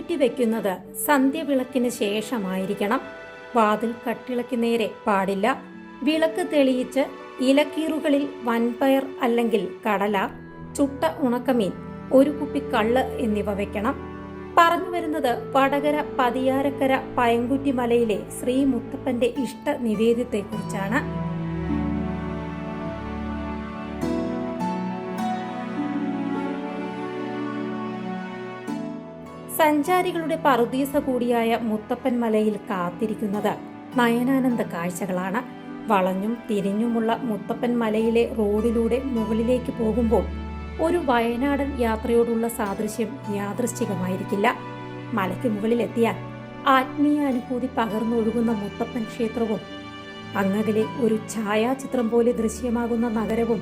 തീച്ചട്ടി വെക്കുന്നത് സന്ധ്യവിളക്കിന് ശേഷമായിരിക്കണം. വാതിൽ കട്ടിളയ്ക്ക് നേരെ പാടില്ല. വിളക്ക് തെളിയിച്ച് ഇലക്കീറുകളിൽ വൻപയർ അല്ലെങ്കിൽ കടല, ചുട്ട ഉണക്കമീൻ, ഒരു കുപ്പി കള്ള് എന്നിവ വെക്കണം. പറഞ്ഞു വരുന്നത് വടകര പതിയാരക്കര പയങ്കുറ്റി മലയിലെ ശ്രീ മുത്തപ്പന്റെ ഇഷ്ട നിവേദ്യത്തെക്കുറിച്ചാണ്. സഞ്ചാരികളുടെ പറുദീസ കൂടിയായ മുത്തപ്പൻ മലയിൽ കാത്തിരിക്കുന്നത് നയനാനന്ദ കാഴ്ചകളാണ്. വളഞ്ഞും തിരിഞ്ഞുമുള്ള മുത്തപ്പൻ മലയിലെ റോഡിലൂടെ മുകളിലേക്ക് പോകുമ്പോൾ ഒരു വയനാടൻ യാത്രയോടുള്ള സാദൃശ്യം യാദൃശ്ചികമായിരിക്കില്ല. മലയ്ക്ക് മുകളിലെത്തിയാൽ ആത്മീയ അനുഭൂതി പകർന്നൊഴുകുന്ന മുത്തപ്പൻ ക്ഷേത്രവും, അങ്ങകലെ ഒരു ഛായാചിത്രം പോലെ ദൃശ്യമാകുന്ന നഗരവും,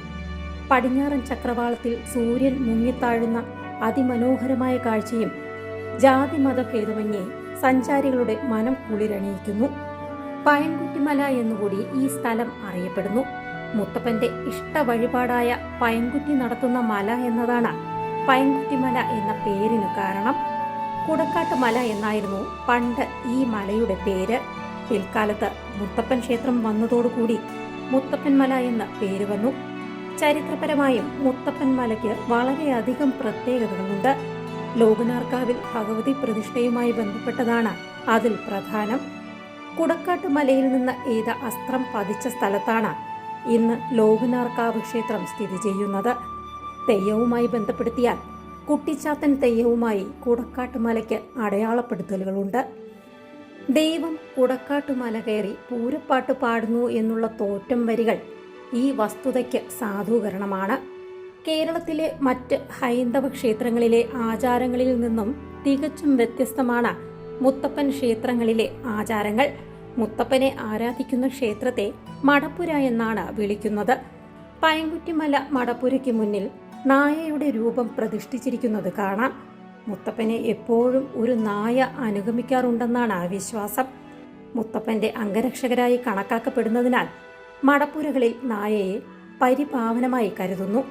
പടിഞ്ഞാറൻ ചക്രവാളത്തിൽ സൂര്യൻ മുങ്ങിത്താഴുന്ന അതിമനോഹരമായ കാഴ്ചയും ജാതിമതഭേദമന്യേ സഞ്ചാരികളുടെ മനം കുളിരണിയിക്കുന്നു. പയങ്കുറ്റിമല എന്നുകൂടി ഈ സ്ഥലം അറിയപ്പെടുന്നു. മുത്തപ്പന്റെ ഇഷ്ട വഴിപാടായ പയങ്കുറ്റി നടത്തുന്ന മല എന്നതാണ് പയങ്കുറ്റിമല എന്ന പേരിനു കാരണം. കുടക്കാട്ട് മല എന്നായിരുന്നു പണ്ട് ഈ മലയുടെ പേര്. പിൽക്കാലത്ത് മുത്തപ്പൻ ക്ഷേത്രം വന്നതോടുകൂടി മുത്തപ്പൻ മല എന്ന പേര് വന്നു. ചരിത്രപരമായും മുത്തപ്പൻ മലയ്ക്ക് വളരെയധികം പ്രത്യേകതകളുണ്ട്. ലോകനാർക്കാവിൽ ഭഗവതി പ്രതിഷ്ഠയുമായി ബന്ധപ്പെട്ടതാണ് അതിൽ പ്രധാനം. കുടക്കാട്ട് മലയിൽ നിന്ന് എയ്ത അസ്ത്രം പതിച്ച സ്ഥലത്താണ് ഇന്ന് ലോകനാർക്കാവ് ക്ഷേത്രം സ്ഥിതി ചെയ്യുന്നത്. തെയ്യവുമായി ബന്ധപ്പെടുത്തിയാൽ കുട്ടിച്ചാത്തൻ തെയ്യവുമായി കുടക്കാട്ട് മലയ്ക്ക് അടയാളപ്പെടുത്തലുകളുണ്ട്. ദൈവം കുടക്കാട്ടുമല കയറി പൂരപ്പാട്ട് പാടുന്നു എന്നുള്ള തോറ്റം വരികൾ ഈ വസ്തുതയ്ക്ക് സാധൂകരണമാണ്. കേരളത്തിലെ മറ്റ് ഹൈന്ദവ ക്ഷേത്രങ്ങളിലെ ആചാരങ്ങളിൽ നിന്നും തികച്ചും വ്യത്യസ്തമാണ് മുത്തപ്പൻ ക്ഷേത്രങ്ങളിലെ ആചാരങ്ങൾ. മുത്തപ്പനെ ആരാധിക്കുന്ന ക്ഷേത്രത്തെ മടപ്പുര എന്നാണ് വിളിക്കുന്നത്. പയങ്കുറ്റിമല മടപ്പുരയ്ക്ക് മുന്നിൽ നായയുടെ രൂപം പ്രതിഷ്ഠിച്ചിരിക്കുന്നത് കാണാം. മുത്തപ്പനെ എപ്പോഴും ഒരു നായ അനുഗമിക്കാറുണ്ടെന്നാണ് വിശ്വാസം. മുത്തപ്പന്റെ അംഗരക്ഷകരായി കണക്കാക്കപ്പെടുന്നതിനാൽ മടപ്പുരകളിൽ നായയെ പരിപാവനമായി കരുതുന്നു.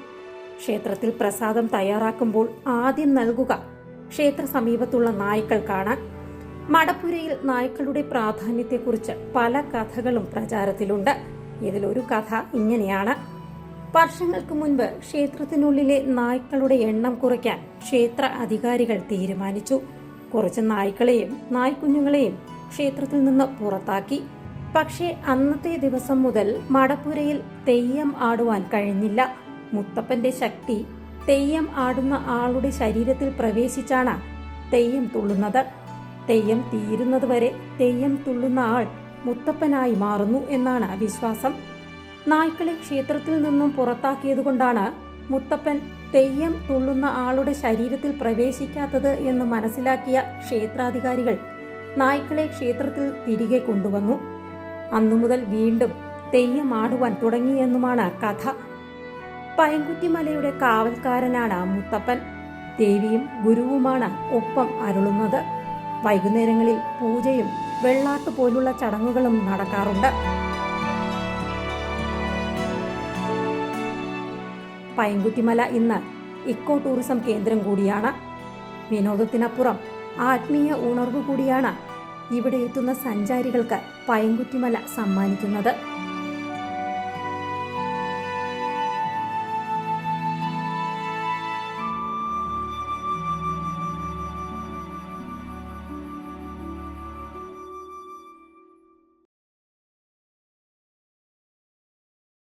ക്ഷേത്രത്തിൽ പ്രസാദം തയ്യാറാക്കുമ്പോൾ ആദ്യം നൽകുക ക്ഷേത്ര സമീപത്തുള്ള നായ്ക്കൾക്കാണ്. മടപ്പുരയിൽ നായ്ക്കളുടെ പ്രാധാന്യത്തെക്കുറിച്ച് പല കഥകളും പ്രചാരത്തിലുണ്ട്. ഇതിലൊരു കഥ ഇങ്ങനെയാണ്. വർഷങ്ങൾക്ക് മുൻപ് ക്ഷേത്രത്തിനുള്ളിലെ നായ്ക്കളുടെ എണ്ണം കുറയ്ക്കാൻ ക്ഷേത്ര അധികാരികൾ തീരുമാനിച്ചു. കുറച്ച് നായ്ക്കളെയും നായ്ക്കുഞ്ഞുങ്ങളെയും ക്ഷേത്രത്തിൽ നിന്ന് പുറത്താക്കി. പക്ഷേ അന്നത്തെ ദിവസം മുതൽ മടപ്പുരയിൽ തെയ്യം ആടുവാൻ കഴിഞ്ഞില്ല. മുത്തപ്പന്റെ ശക്തി തെയ്യം ആടുന്ന ആളുടെ ശരീരത്തിൽ പ്രവേശിച്ചാണ് തെയ്യം തുള്ളുന്നത്. തെയ്യം തീരുന്നതുവരെ തെയ്യം തുള്ളുന്ന ആൾ മുത്തപ്പനായി മാറുന്നു എന്നാണ് വിശ്വാസം. നായ്ക്കളെ ക്ഷേത്രത്തിൽ നിന്നും പുറത്താക്കിയതുകൊണ്ടാണ് മുത്തപ്പൻ തെയ്യം തുള്ളുന്ന ആളുടെ ശരീരത്തിൽ പ്രവേശിക്കാത്തത് എന്ന് മനസ്സിലാക്കിയ ക്ഷേത്രാധികാരികൾ നായ്ക്കളെ ക്ഷേത്രത്തിൽ തിരികെ കൊണ്ടുവന്നു. അന്നു മുതൽ വീണ്ടും തെയ്യം ആടുവാൻ തുടങ്ങിയെന്നുമാണ് കഥ. പയങ്കുറ്റിമലയുടെ കാവൽക്കാരനാണ് മുത്തപ്പൻ. ദേവിയും ഗുരുവുമാണ് ഒപ്പം അരുളുന്നത്. വൈകുന്നേരങ്ങളിൽ പൂജയും വെള്ളാട്ട് പോലുള്ള ചടങ്ങുകളും നടക്കാറുണ്ട്. പയങ്കുറ്റിമല ഇന്ന് ഇക്കോ ടൂറിസം കേന്ദ്രം കൂടിയാണ്. വിനോദത്തിനപ്പുറം ആത്മീയ ഉണർവ് കൂടിയാണ് ഇവിടെ എത്തുന്ന സഞ്ചാരികൾക്ക് പയങ്കുറ്റിമല സമ്മാനിക്കുന്നത്.